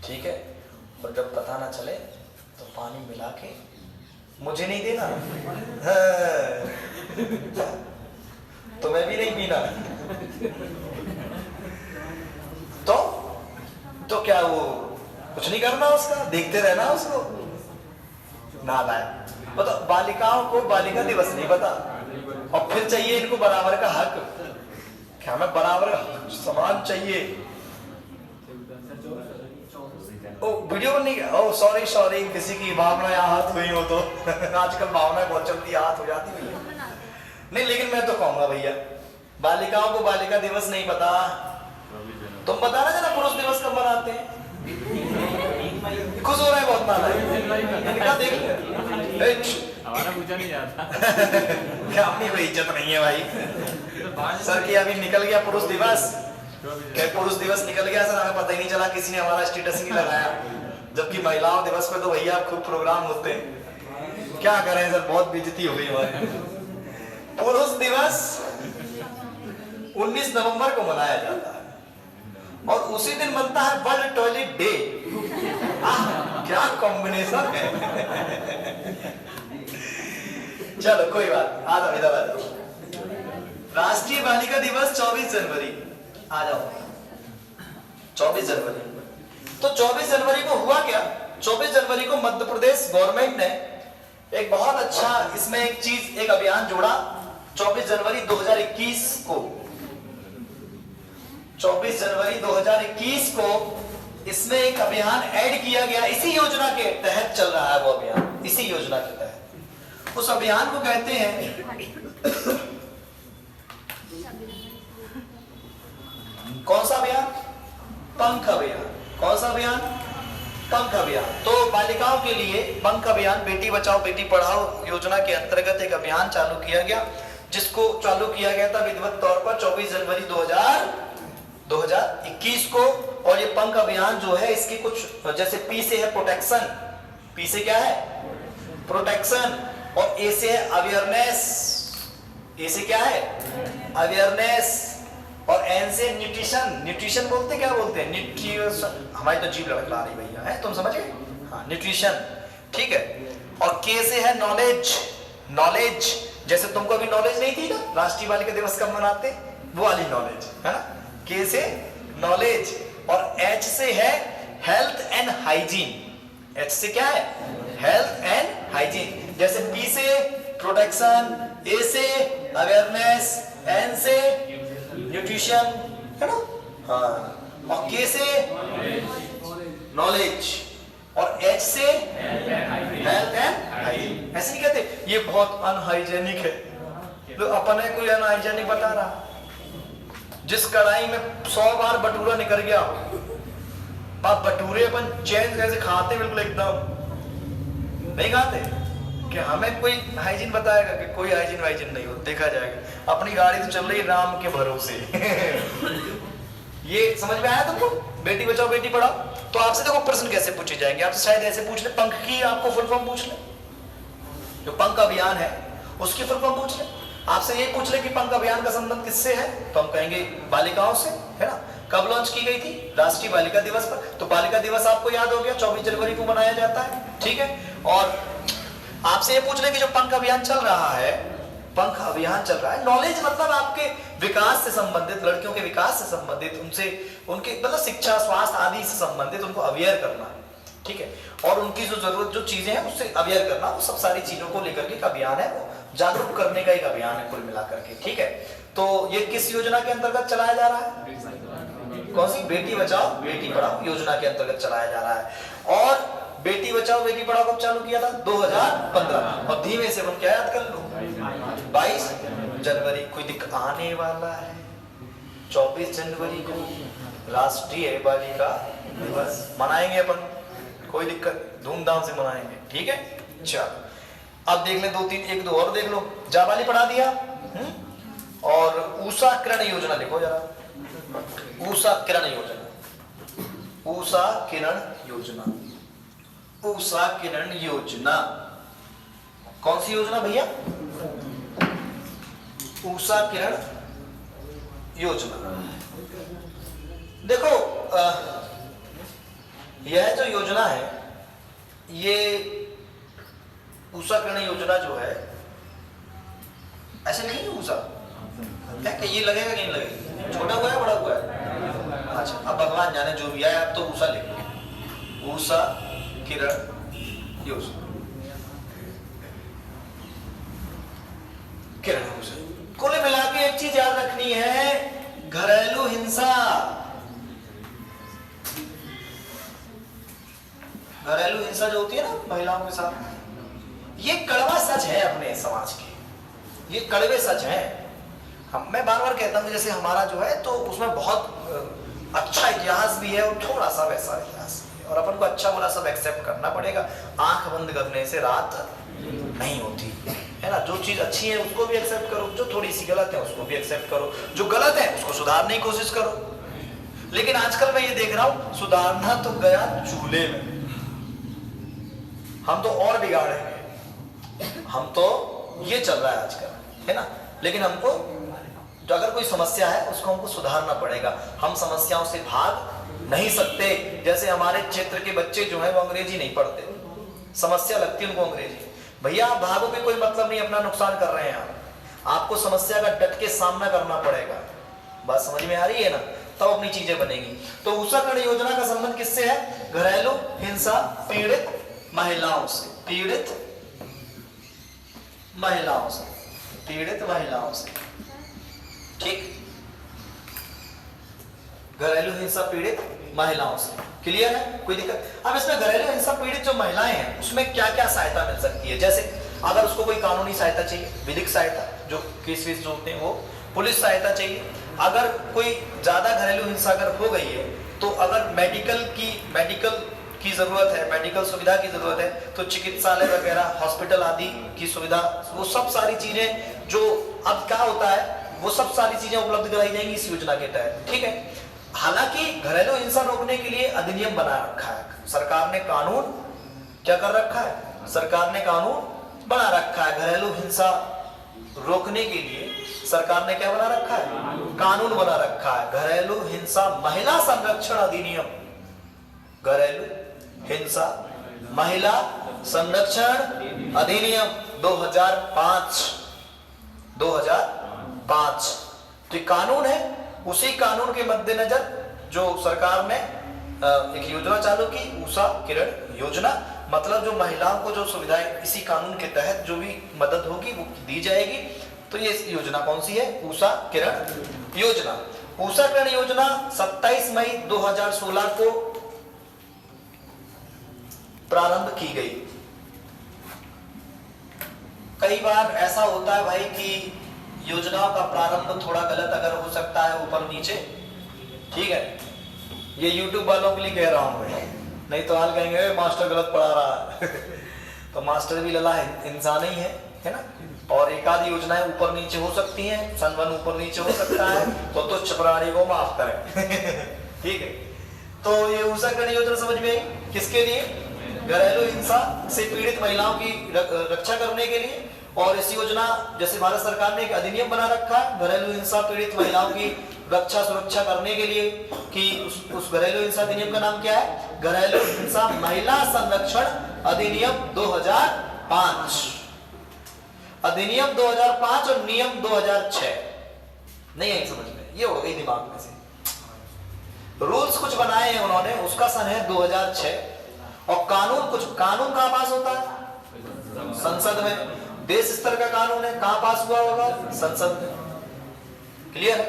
ठीक है, और जब पता ना चले तो पानी मिला के मुझे नहीं देना, तुम्हें भी नहीं पीना। तो क्या वो कुछ नहीं करना उसका, देखते रहना उसको, नालायक। मतलब बालिकाओं को बालिका दिवस नहीं पता और फिर चाहिए इनको बराबर का हक। क्या हमें बराबर समान चाहिए? ओ वीडियो नहीं, ओ सॉरी किसी की भावना आहत हुई हो तो आजकल भावना बहुत जल्दी आहत हो जाती है नहीं, लेकिन मैं तो कहूंगा भैया बालिकाओं को बालिका दिवस नहीं पता। तुम बता ना जरा पुरुष दिवस कब मनाते हैं? खुश हो रहे हैं बहुत नाला देख हमारा पूछा नहीं जाता। क्या अपनी कोई इज्जत नहीं है भाई? सर की अभी निकल गया पुरुष दिवस, क्या पुरुष दिवस निकल गया सर, हमें पता ही नहीं चला, किसी ने हमारा स्टेटस ही नहीं लगाया। जबकि महिलाओं दिवस पे तो भैया खूब प्रोग्राम होते हैं। क्या करें सर, बहुत बेइज्जती हो गई हमारी। पुरुष दिवस 19 नवंबर को मनाया जाता है और उसी दिन बनता है वर्ल्ड टॉयलेट डे। क्या कॉम्बिनेशन है। चलो कोई बात, आ जाओ इधर आ जाओ। राष्ट्रीय बालिका दिवस 24 जनवरी, आ जाओ 24 जनवरी। तो 24 जनवरी को हुआ क्या? 24 जनवरी को मध्य प्रदेश गवर्नमेंट ने एक बहुत अच्छा इसमें एक अभियान जोड़ा। 24 जनवरी 2021 को, 24 जनवरी 2021 को इसमें एक अभियान ऐड किया गया। इसी योजना के तहत चल रहा है वो अभियान, इसी योजना के तहत। उस अभियान को कहते हैं, कौन सा अभियान? पंख अभियान। कौन सा अभियान? पंख अभियान। तो बालिकाओं के लिए पंख अभियान, बेटी बचाओ बेटी पढ़ाओ योजना के अंतर्गत एक अभियान चालू किया गया, जिसको चालू किया गया था विधिवत तौर पर 24 जनवरी 2021 को। और ये पंख अभियान जो है, इसकी कुछ जैसे पी से है प्रोटेक्शन, पी से क्या है? प्रोटेक्शन, और ए से है अवेयरनेस, ए से क्या है? अवेयरनेस, और एन से न्यूट्रिशन, न्यूट्रिशन बोलते क्या बोलते हैं? न्यूट्रिशन, हमारी तो जीभ लड़खड़ा रही भैया है, तुम समझ गए? हाँ न्यूट्रिशन, ठीक है। और के से है नॉलेज, नॉलेज, जैसे तुमको अभी नॉलेज नहीं थी ना राष्ट्रीय बालिका दिवस कब मनाते, वो वाली नॉलेज है ना, के से नॉलेज। और एच से है हेल्थ एंड हाइजीन। एच से क्या है? Health and hygiene. जैसे पी से प्रोटेक्शन, ए से अवेयरनेस, एन से न्यूट्रिशन, है ना? हाँ, और के से नॉलेज, और एच से हेल्थ एंड हाइजीन। ऐसे नहीं कहते ये बहुत अनहाइजेनिक है, तो अपन है कोई अनहाइजेनिक बता रहा। जिस कढ़ाई में 100 बार भटूरा निकल गया, आप भटूरे अपन चैन कैसे खाते, बिल्कुल एकदम नहीं खाते। कि हमें कोई हाइजीन बताएगा कि कोई हाइजीन वाइजीन नहीं हो, देखा जाएगा। अपनी गाड़ी तो चल रही है राम के भरोसे। ये समझ में आया तुमको? बेटी बचाओ बेटी पढ़ाओ। तो आपसे देखो प्रश्न कैसे पूछे जाएंगे, आपसे शायद ऐसे पूछ ले, पंख की आपको फुल फॉर्म पूछ ले, जो पंख अभियान है उसकी फुल फॉर्म पूछ ले। आपसे ये पूछ ले कि पंख अभियान का संबंध किससे है, तो हम कहेंगे बालिकाओं से, है ना? कब लॉन्च की गई थी? राष्ट्रीय बालिका दिवस पर। तो बालिका दिवस आपको याद हो गया, 24 जनवरी को मनाया जाता है, ठीक है। और आपसे ये पूछ ले कि जो पंख अभियान चल रहा है, पंख अभियान चल रहा है, नॉलेज मतलब आपके विकास से संबंधित, लड़कियों के विकास से संबंधित, उनसे उनके मतलब शिक्षा, स्वास्थ्य आदि से संबंधित उनको अवेयर करना, ठीक है। और उनकी जो जरूरत, जो चीजें हैं उससे अवेयर करना, वो सब सारी चीजों को लेकर के एक अभियान है, वो जागरूक करने का एक अभियान है कुल मिलाकर के, ठीक है। तो ये किस योजना के अंतर्गत चलाया जा रहा है? कौन सी? बेटी बचाओ बेटी पढ़ाओ योजना के अंतर्गत चलाया जा रहा है। और बेटी बचाओ बेटी पढ़ाओ कब चालू किया था? 2015। और धीमे से हम क्या याद कर लो, 22 जनवरी। कोई दिक्कत आने वाला है 24 जनवरी को राष्ट्रीय बालिका दिवस मनाएंगे अपन, कोई दिक्कत, धूमधाम से मनाएंगे, ठीक है। चलो अब देख ले दो तीन, एक दो और देख लो। जाबाली पढ़ा दिया। और ऊषा किरण योजना देखो जरा, ऊषा किरण योजना, ऊषा किरण योजना, ऊषा किरण योजना कौन सी योजना भैया? ऊषा किरण योजना। देखो यह जो योजना है, ये ऊषा किरण योजना जो है, ऐसे लिखेंगे ऊषा, क्या कि ये लगेगा कि नहीं लगेगा? छोटा हुआ है बड़ा हुआ है? अच्छा, अब भगवान जाने जो भी है, आप तो ऊषा लिखेंगे, ऊषा किरण योजना, किरण योजना। कुल मिला के एक चीज याद रखनी है, घरेलू हिंसा, घरेलू हिंसा जो होती है ना महिलाओं के साथ, ये कड़वा सच है अपने समाज के, ये कड़वे सच है। मैं बार बार कहता हूँ जैसे हमारा जो है तो उसमें बहुत अच्छा इतिहास भी है और थोड़ा सा वैसा इतिहास भी है, और अपन को अच्छा बुरा सब एक्सेप्ट करना पड़ेगा। आंख बंद करने से रात नहीं होती है ना। जो चीज अच्छी है उसको भी एक्सेप्ट करो, जो थोड़ी सी गलत है उसको भी एक्सेप्ट करो, जो गलत है उसको सुधारने की कोशिश करो। लेकिन आजकल मैं ये देख रहा हूँ, सुधारना तो गया चूल्हे में, हम तो और बिगाड़ेंगे, हम तो ये चल रहा है आजकल, है ना। लेकिन हमको जो अगर कोई समस्या है उसको हमको सुधारना पड़ेगा। हम समस्याओं से भाग नहीं सकते। जैसे हमारे क्षेत्र के बच्चे जो है वो अंग्रेजी नहीं पढ़ते, समस्या लगती है उनको अंग्रेजी। भैया आप भागो के कोई मतलब नहीं, अपना नुकसान कर रहे हैं आप। आपको समस्या का डट के सामना करना पड़ेगा। बात समझ में आ रही है ना? तब अपनी चीजें बनेगी। तो ऊषा किरण योजना का संबंध किससे है? घरेलू हिंसा पीड़ित महिलाओं से, पीड़ित महिलाओं से, पीड़ित महिलाओं से, ठीक। घरेलू हिंसा पीड़ित महिलाओं से, क्लियर है? कोई दिक्कत? अब इसमें घरेलू हिंसा पीड़ित जो महिलाएं हैं उसमें क्या क्या सहायता मिल सकती है? जैसे अगर उसको कोई कानूनी सहायता चाहिए, विधिक सहायता, जो केस वेस जो होते हैं वो, पुलिस सहायता चाहिए। अगर कोई ज्यादा घरेलू हिंसा अगर हो गई है तो अगर मेडिकल की जरूरत है, मेडिकल सुविधा की जरूरत है, तो चिकित्सालय वगैरह, हॉस्पिटल आदि की सुविधा, वो सब सारी चीजें जो अब क्या होता है वो सब सारी चीजें उपलब्ध कराई जाएंगी इस योजना के तहत, ठीक है। हालांकि घरेलू हिंसा रोकने के लिए अधिनियम बना रखा है सरकार ने, कानून क्या कर रखा है? सरकार ने कानून बना रखा है। घरेलू हिंसा रोकने के लिए सरकार ने क्या बना रखा है? कानून बना रखा है, घरेलू हिंसा महिला संरक्षण अधिनियम, घरेलू हिंसा महिला संरक्षण अधिनियम 2005। तो कानून है, उसी कानून के मद्देनजर जो सरकार ने एक योजना चालू की, उषा किरण योजना। मतलब जो महिलाओं को जो सुविधाएं इसी कानून के तहत जो भी मदद होगी वो दी जाएगी। तो ये योजना कौन सी है? उषा किरण योजना। उषा किरण योजना 27 मई 2016 को प्रारंभ की गई। कई बार ऐसा होता है भाई कि योजनाओं का प्रारंभ थोड़ा गलत अगर हो सकता है, ऊपर नीचे, ठीक है। ये YouTube वालों के लिए कह रहा हूं मैं, नहीं तो हाल कहेंगे मास्टर गलत पढ़ा रहा है तो मास्टर भी लला है, इंसान ही है ना। और एक आधी योजनाएं ऊपर नीचे हो सकती हैं, सनवन ऊपर नीचे हो सकता है, तो तुच्छ प्राणी को माफ करें ठीक है। तो ये उषा किरण योजना समझ में आई, किसके लिए? घरेलू हिंसा से पीड़ित महिलाओं की रक्षा करने के लिए। और इस योजना, जैसे भारत सरकार ने एक अधिनियम बना रखा है घरेलू हिंसा पीड़ित महिलाओं की रक्षा सुरक्षा करने के लिए, कि उस घरेलू हिंसा अधिनियम का नाम क्या है? घरेलू हिंसा महिला संरक्षण अधिनियम 2005। अधिनियम 2005 और नियम 2006। नहीं आई समझ में? ये हो गई दिमाग में से। रूल्स कुछ बनाए हैं उन्होंने, उसका सन है 2006। और कानून कहां पास होता है? संसद में। देश स्तर का कानून है, कहां पास हुआ होगा? संसद में। क्लियर है?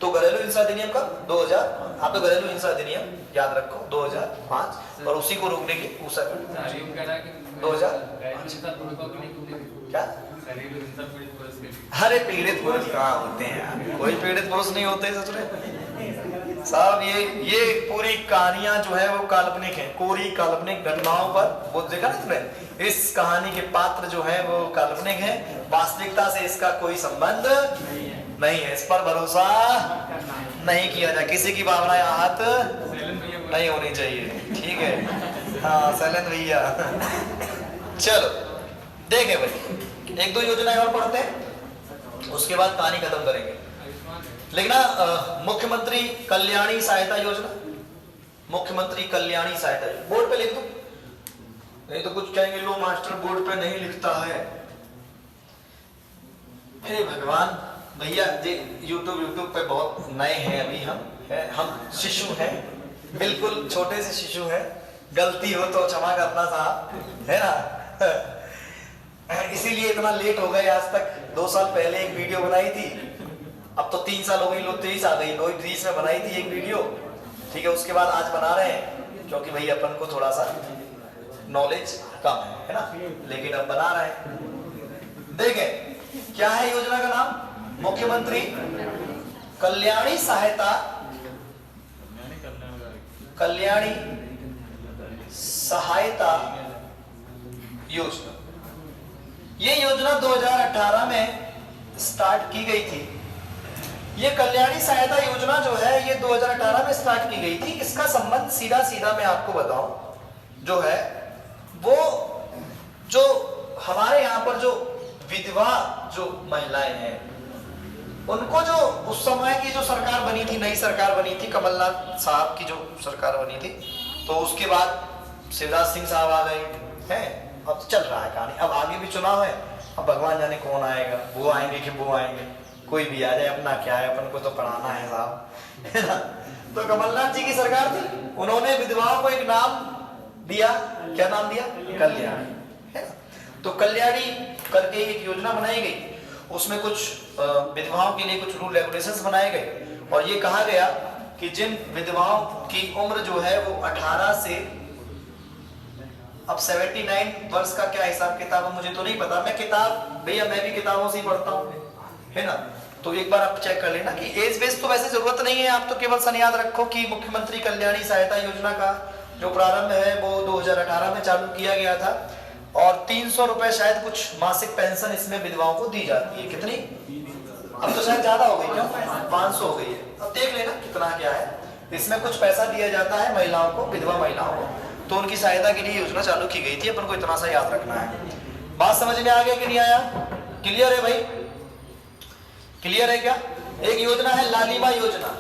तो घरेलू हिंसा अधिनियम का 2000, आप तो घरेलू हिंसा अधिनियम याद रखो 2005, और उसी को रोकने के उषा 2000 क्या? अरे पीड़ित पुरुष कहाँ होते हैं? कोई पीड़ित पुरुष नहीं होते ससुरे साहब। ये पूरी कहानियां जो है वो काल्पनिक है, पूरी काल्पनिक घटनाओं पर। वो देखा ना तुमने, इस कहानी के पात्र जो है वो काल्पनिक है, वास्तविकता से इसका कोई संबंध नहीं है। इस पर भरोसा नहीं किया जाए, किसी की भावनाएं आहत नहीं होनी चाहिए, ठीक है। हाँ शैलेंद्र भैया चलो देखें भाई, एक दो योजनाएं और पढ़ते हैं, उसके बाद कहानी खत्म करेंगे। लिखना मुख्यमंत्री कल्याणी सहायता योजना। मुख्यमंत्री कल्याणी सहायता योजना बोर्ड पे लिख दो, नहीं तो कुछ कहेंगे लो मास्टर बोर्ड पे नहीं लिखता है। हे भगवान भैया जी, यूट्यूब पे बहुत नए हैं अभी हम शिशु हैं, बिल्कुल छोटे से शिशु हैं, गलती हो तो क्षमा करना साहब, है ना। इसीलिए इतना लेट हो गए। आज तक 2 साल पहले एक वीडियो बनाई थी, अब तो 3 साल हो गई, लोग 23 आ गई। 2020 में बनाई थी एक वीडियो, ठीक है। उसके बाद आज बना रहे हैं, क्योंकि भाई अपन को थोड़ा सा नॉलेज कम है ना, लेकिन अब बना रहे हैं। देखें क्या है योजना का नाम? मुख्यमंत्री कल्याणी सहायता योजना। ये योजना 2018 में स्टार्ट की गई थी। ये कल्याणी सहायता योजना जो है ये 2018 में स्टार्ट की गई थी। इसका संबंध सीधा मैं आपको बताऊं जो है वो, जो हमारे यहाँ पर जो विधवा जो महिलाएं हैं उनको, जो उस समय की जो सरकार बनी थी, नई सरकार बनी थी, कमलनाथ साहब की जो सरकार बनी थी, तो उसके बाद शिवराज सिंह साहब आ गए हैं। अब चल रहा है कहानी, अब आगे भी चुनाव है, अब भगवान जाने कौन आएगा, वो आएंगे कि वो आएंगे, कोई भी आ जाए, अपना क्या है, अपन को तो पढ़ाना है साहब, है ना। तो कमलनाथ जी की सरकार थी, उन्होंने विधवाओं को एक नाम दिया, क्या नाम दिया? कल्याणी, है ना। तो कल्याणी करके एक योजना बनाई गई, उसमें कुछ विधवाओं के लिए कुछ रूल रेगुलेशंस बनाए गए, और ये कहा गया कि जिन विधवाओं की उम्र जो है वो 18 से अब 79 वर्ष का क्या हिसाब किताब है मुझे तो नहीं पता, मैं किताब भैया मैं भी किताबों से ही पढ़ता हूँ, है ना। तो एक बार आप चेक कर लेना कि एज बेस तो वैसे जरूरत नहीं है, आप तो केवल सन याद रखो कि मुख्यमंत्री कल्याणी सहायता योजना का जो प्रारंभ है वो 2018 में चालू किया गया था, और 300 रुपए शायद कुछ मासिक पेंशन इसमें विधवाओं को दी जाती है। कितनी? अब तो शायद ज्यादा हो गई, क्यों? 500 हो गई है। अब देख लेना कितना क्या है, इसमें कुछ पैसा दिया जाता है महिलाओं को, विधवा महिलाओं को, तो उनकी सहायता के लिए योजना चालू की गई थी। अपन को इतना सा याद रखना है। बात समझ में आ गया कि नहीं आया? क्लियर है भाई? क्लियर है क्या? एक योजना है लालिमा योजना,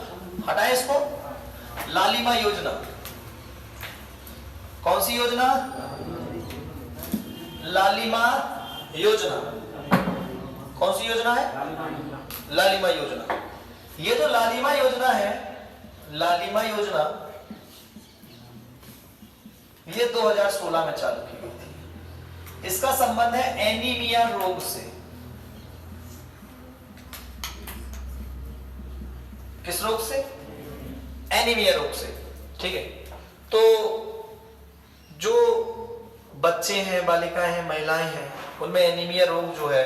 हटाए इसको। लालिमा योजना कौन सी योजना? लालिमा योजना कौन सी योजना है? लालिमा योजना। ये जो लालिमा योजना है, लालिमा योजना ये 2016 में चालू की गई थी। इसका संबंध है एनीमिया रोग से। किस रोग से? एनीमिया रोग से। ठीक है, तो जो बच्चे हैं, बालिकाएं हैं, महिलाएं हैं, उनमें एनीमिया रोग जो है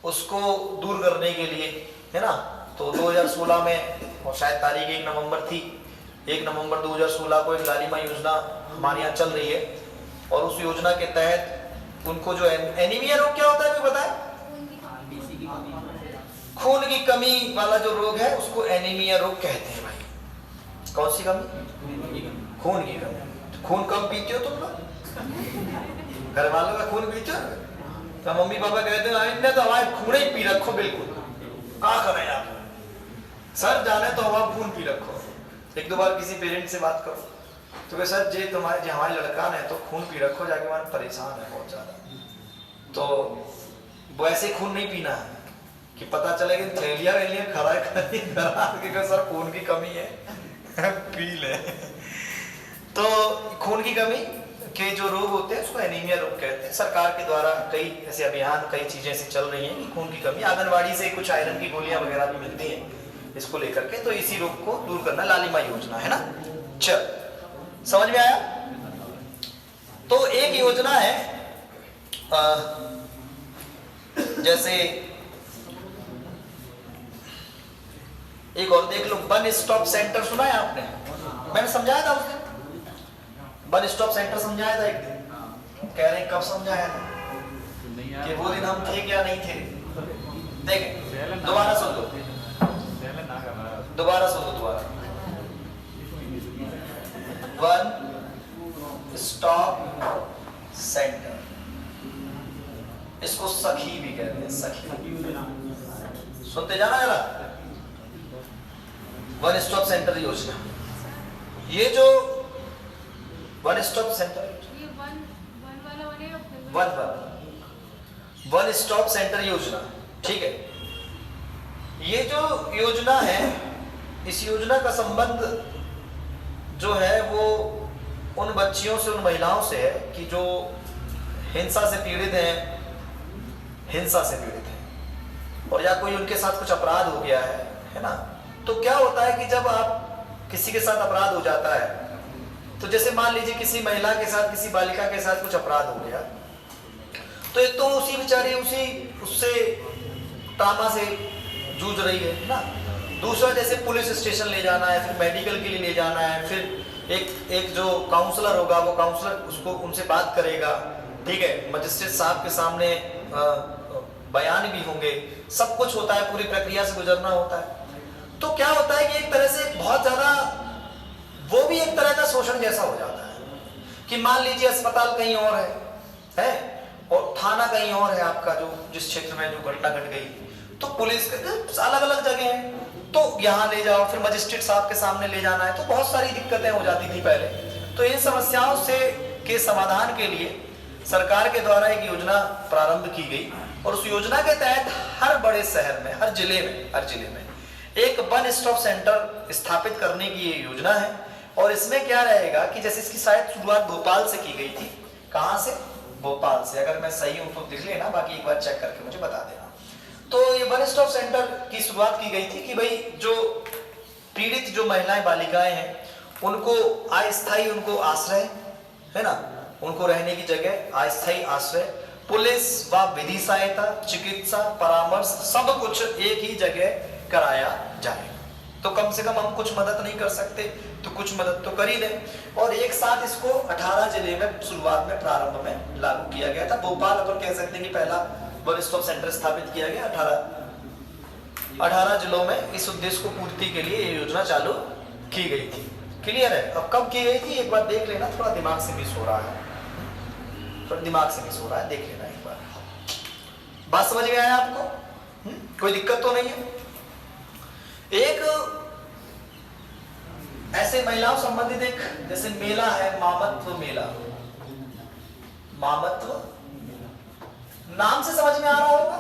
उसको दूर करने के लिए, है ना, तो 2016 में, और शायद तारीख 1 नवंबर थी, 1 नवंबर 2016 को एक लालिमा योजना हमारे यहाँ चल रही है। और उस योजना के तहत उनको जो एनीमिया रोग क्या होता है कोई बताए? खून की कमी वाला जो रोग है उसको एनीमिया रोग कहते हैं भाई। कौन सी कमी? खून की कमी। खून कम पीते हो तुम लोग? घर वालों का खून पीते हो? तो मम्मी पापा कहते हैं इनने तो हमारे खून ही पी रखो, बिल्कुल क्या करें आप, सर जाने तो हमारा खून पी रखो। एक दो बार किसी पेरेंट से बात करो तो सर जे तुम्हारे जो हमारे लड़का ने तो खून पी रखो, जाके हमारे परेशान है बहुत ज्यादा। तो वैसे खून नहीं पीना है कि पता चले कि थैलिया खड़ा है सर खून की कमी है पी ले। तो खून की कमी के जो रोग होते हैं उसको एनीमिया रोग कहते हैं। सरकार के द्वारा कई ऐसे अभियान, कई चीजें ऐसी चल रही हैं कि खून की कमी, आंगनबाड़ी से कुछ आयरन की गोलियां वगैरह भी मिलती हैं इसको लेकर के, तो इसी रोग को दूर करना लालिमा योजना है ना। चल समझ में आया? तो एक योजना है जैसे एक और देख लो, वन स्टॉप सेंटर सुना है आपने? मैंने समझाया था उस दिन, वन स्टॉप सेंटर समझाया था एक दिन। कह रहे हैं कब समझाया था? कि वो दिन हम थे क्या नहीं थे? देखें दोबारा सुन लो, दोबारा सुन लो, दोबारा। वन स्टॉप सेंटर, इसको सखी भी कहते हैं, सखी। सुनते जाना जरा, वन स्टॉप सेंटर योजना। ये जो one stop centre, one stop centre योजना, ठीक है, ये जो योजना है, इस योजना का संबंध जो है वो उन बच्चियों से, उन महिलाओं से है कि जो हिंसा से पीड़ित हैं, हिंसा से पीड़ित हैं, और या कोई उनके साथ कुछ अपराध हो गया है ना। तो क्या होता है कि जब आप किसी के साथ अपराध हो जाता है, तो जैसे मान लीजिए किसी महिला के साथ, किसी बालिका के साथ कुछ अपराध हो गया, तो एक तो उसी बेचारी उससे ट्रॉमा से जूझ रही है ना। दूसरा जैसे पुलिस स्टेशन ले जाना है, फिर मेडिकल के लिए ले जाना है, फिर एक जो काउंसलर होगा वो काउंसलर उसको उनसे बात करेगा, ठीक है, मजिस्ट्रेट साहब के सामने बयान भी होंगे, सब कुछ होता है, पूरी प्रक्रिया से गुजरना होता है। तो क्या होता है कि एक तरह से बहुत ज्यादा वो भी एक तरह का शोषण जैसा हो जाता है कि मान लीजिए अस्पताल कहीं और है और थाना कहीं और है आपका, जो जिस क्षेत्र में जो घटना घट गई, तो पुलिस अलग अलग जगह है, तो यहाँ ले जाओ, फिर मजिस्ट्रेट साहब के सामने ले जाना है, तो बहुत सारी दिक्कतें हो जाती थी पहले। तो इन समस्याओं से के समाधान के लिए सरकार के द्वारा एक योजना प्रारंभ की गई, और उस योजना के तहत हर बड़े शहर में, हर जिले में एक वन स्टॉप सेंटर स्थापित करने की ये योजना है। और इसमें क्या रहेगा कि जैसे इसकी शायद शुरुआत भोपाल से की गई थी। कहां से? भोपाल से। अगर मैं सही हूं तो लिख लेना, बाकी एक बार चेक करके मुझे बता देना। तो ये वन स्टॉप सेंटर की शुरुआत की गई थी कि भाई जो पीड़ित जो महिलाएं, बालिकाएं हैं, उनको अस्थायी, उनको आश्रय है ना, उनको रहने की जगह, अस्थायी आश्रय, पुलिस व विधि सहायता, चिकित्सा परामर्श, सब कुछ एक ही जगह कराया जाए। तो कम से कम हम कुछ मदद नहीं कर सकते तो कुछ मदद तो कर ही दें। और एक साथ इसको 18 जिले में शुरुआत में, प्रारंभ में लागू किया गया था। भोपाल अपन कह सकते हैं कि पहला वन स्टॉप सेंटर स्थापित किया गया। 18 जिलों में इस उद्देश्य को पूर्ति के लिए ये योजना चालू की गई थी। क्लियर है? अब कब की गई थी एक बार देख लेना, थोड़ा दिमाग से मिस हो रहा है, थोड़ा दिमाग से मिस हो रहा है, देख लेना एक बार। बात समझ में आया आपको? कोई दिक्कत तो नहीं है? एक ऐसे महिलाओं संबंधित एक जैसे मेला है, मामत्व मेला। मामत्व नाम से समझ में आ रहा होगा,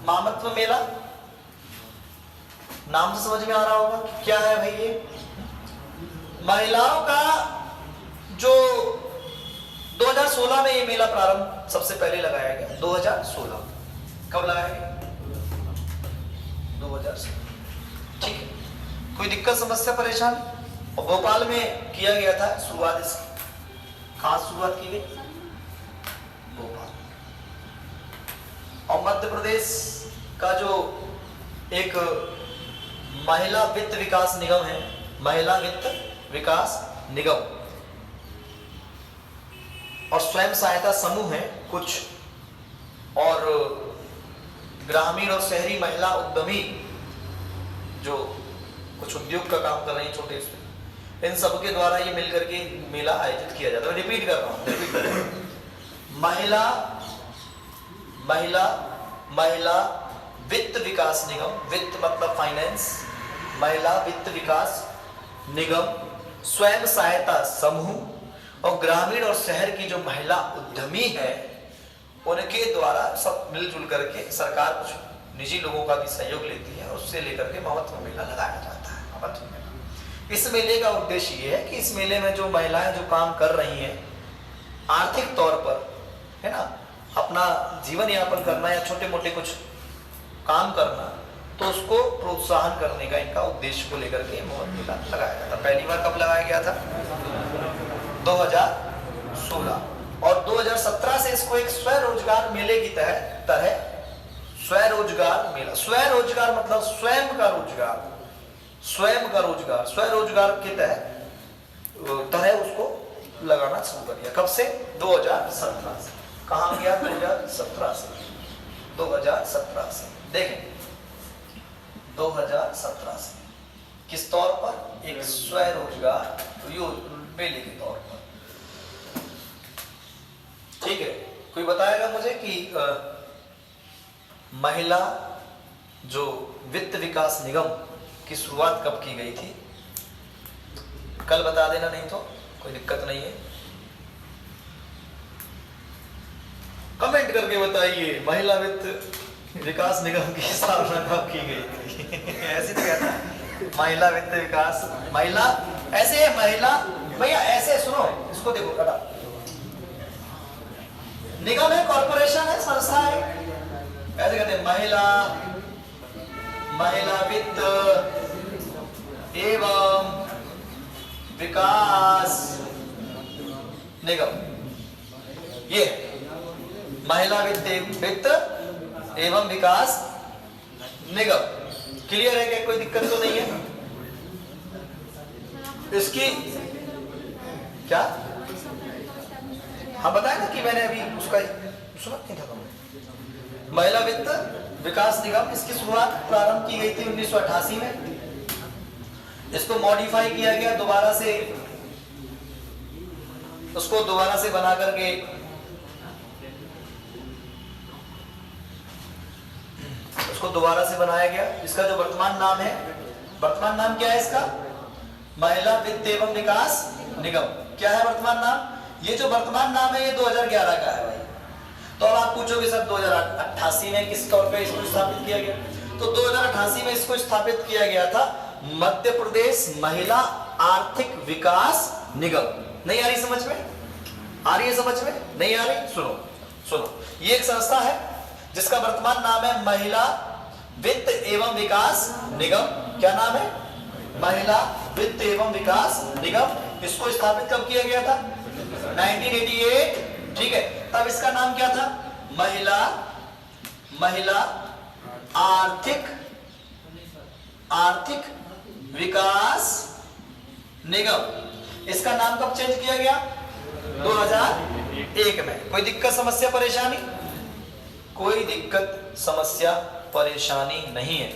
मामत्व मेला नाम से समझ में आ रहा होगा क्या है भाई? ये महिलाओं का जो 2016 में ये मेला प्रारंभ सबसे पहले लगाया गया। 2016 कब लगाया गया? 2016। ठीक है, कोई दिक्कत समस्या परेशानी? और भोपाल में किया गया था शुरुआत, इसकी खास शुरुआत की गई भोपाल। और मध्य प्रदेश का जो एक महिला वित्त विकास निगम है, महिला वित्त विकास निगम, और स्वयं सहायता समूह है कुछ, और ग्रामीण और शहरी महिला उद्यमी जो कुछ उद्योग का काम कर रही हैं छोटे से, इन सब के द्वारा ये मिलकर के मेला आयोजित किया जाता है। रिपीट कर रहा हूं, महिला वित्त विकास निगम, वित्त मतलब फाइनेंस, महिला वित्त विकास निगम, स्वयं सहायता समूह और ग्रामीण और शहर की जो महिला उद्यमी है उनके द्वारा सब मिलजुल करके सरकार कुछ निजी लोगों का भी सहयोग लेती है, उससे लेकर के महोत्सव मेला लगाया जाता है। महोत्सव मेला, इस मेले का उद्देश्य ये है कि इस मेले में जो महिलाएं जो काम कर रही हैं आर्थिक तौर पर, है ना, अपना जीवन यापन करना या छोटे मोटे कुछ काम करना, तो उसको प्रोत्साहन करने का इनका उद्देश्य को लेकर के महोत्सव मेला लगाया जाता। पहली बार कब लगाया गया था? 2016। और 2017 से इसको एक स्वरोजगार मेले की तरह स्वरोजगार मेला, स्वरोजगार मतलब स्वयं का रोजगार, स्वयं का रोजगार, स्वरोजगार के तरह उसको लगाना शुरू कर दिया। कब से? 2017 से। कहां गया? 2017 से। 2017 से देखें, 2017 से किस तौर पर? एक स्वरोजगार मेले के तौर पर। ठीक है, कोई बताएगा मुझे कि महिला जो वित्त विकास निगम की शुरुआत कब की गई थी? कल बता देना, नहीं तो कोई दिक्कत नहीं है। कमेंट करके बताइए महिला वित्त विकास निगम की स्थापना कब की गई थी? ऐसे तो कहता है महिला वित्त विकास, महिला ऐसे है, महिला भैया ऐसे सुनो, इसको देखो, कटा निगम है, कॉर्पोरेशन है, संस्था है, ऐसे कहते हैं महिला वित्त एवं विकास निगम। ये महिला वित्त एवं विकास निगम। क्लियर है क्या? कोई दिक्कत तो नहीं है इसकी? क्या हाँ बताया ना कि मैंने अभी उसका सुना नहीं था। महिला वित्त विकास निगम, इसकी शुरुआत प्रारंभ की गई थी 1988 में। इसको मॉडिफाई किया गया दोबारा से, उसको दोबारा से बना करके उसको दोबारा से बनाया गया। इसका जो वर्तमान नाम है, वर्तमान नाम क्या है इसका? महिला वित्त एवं विकास निगम। क्या है वर्तमान नाम? ये जो वर्तमान नाम है ये 2011 का है भाई। तो अब आप पूछोगे सर 2088 में किस तौर पे इसको स्थापित किया गया? तो 2088 में इसको स्थापित किया गया था मध्य प्रदेश महिला आर्थिक विकास निगम। नहीं आ रही समझ में? आ रही है समझ में? नहीं आ रही? सुनो सुनो, ये एक संस्था है जिसका वर्तमान नाम है महिला वित्त एवं विकास निगम। क्या नाम है? महिला वित्त एवं विकास निगम। इसको स्थापित कब किया गया था? 1988। ठीक है, तब इसका नाम क्या था? महिला आर्थिक विकास निगम। इसका नाम कब चेंज किया गया? 2001 में। कोई दिक्कत समस्या परेशानी? कोई दिक्कत समस्या परेशानी नहीं है।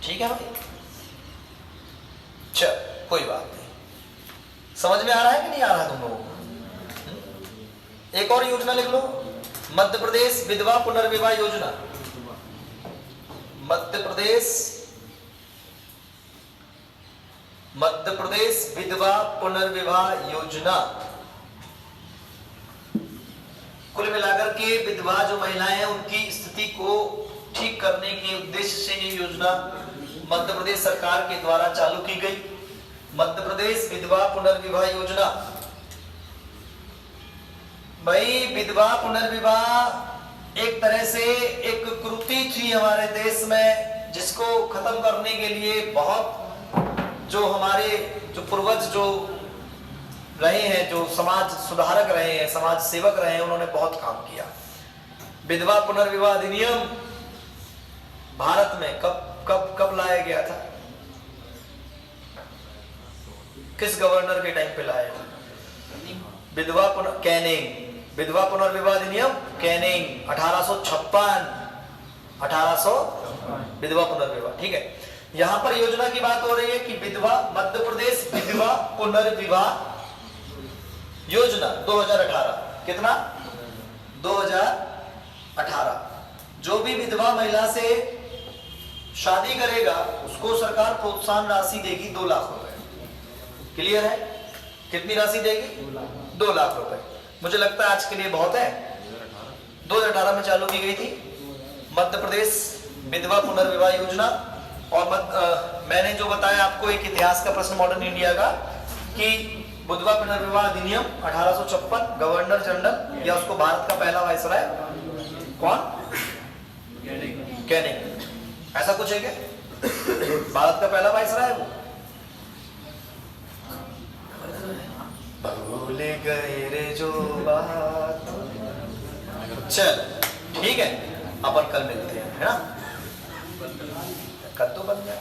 ठीक है भाई, चल कोई बात नहीं। समझ में आ रहा है कि नहीं आ रहा है तुम लोगों को? एक और योजना लिख लो, मध्य प्रदेश विधवा पुनर्विवाह योजना। मध्य प्रदेश विधवा पुनर्विवाह योजना। कुल मिलाकर के विधवा जो महिलाएं हैं उनकी स्थिति को ठीक करने के उद्देश्य से ये योजना मध्य प्रदेश सरकार के द्वारा चालू की गई। मध्य प्रदेश विधवा पुनर्विवाह योजना। भाई विधवा पुनर्विवाह एक तरह से एक कुरीति थी हमारे देश में, जिसको खत्म करने के लिए बहुत जो हमारे जो पूर्वज जो रहे हैं, जो समाज सुधारक रहे हैं, समाज सेवक रहे हैं, उन्होंने बहुत काम किया। विधवा पुनर्विवाह अधिनियम भारत में कब लाया गया था? किस गवर्नर के टाइम पे लाया? विधवा पुनर्विवाह अधिनियम कैनिंग 1856 विधवा पुनर्विवाह। ठीक है, यहां पर योजना की बात हो रही है कि विधवा मध्य प्रदेश विधवा पुनर्विवाह योजना 2018। कितना? 2018। जो भी विधवा महिला से शादी करेगा उसको सरकार प्रोत्साहन राशि देगी 2 लाख रुपए। क्लियर है? कितनी राशि देगी? 2 लाख रुपए। मुझे लगता है आज के लिए बहुत है। 2018 में चालू की गई थी मध्य प्रदेश विधवा पुनर्विवाह योजना। और मैंने जो बताया आपको एक इतिहास का प्रश्न मॉडर्न इंडिया का कि विधवा पुनर्विवाह अधिनियम 1856 गवर्नर जनरल या उसको भारत का पहला वायसराय कौन? कैनिंग। ऐसा कुछ है क्या? भारत का पहला वायसराय है वो। भूल गए रे जो बात। चल ठीक है, अपन कल मिलते हैं, है ना? कल तो बन गया।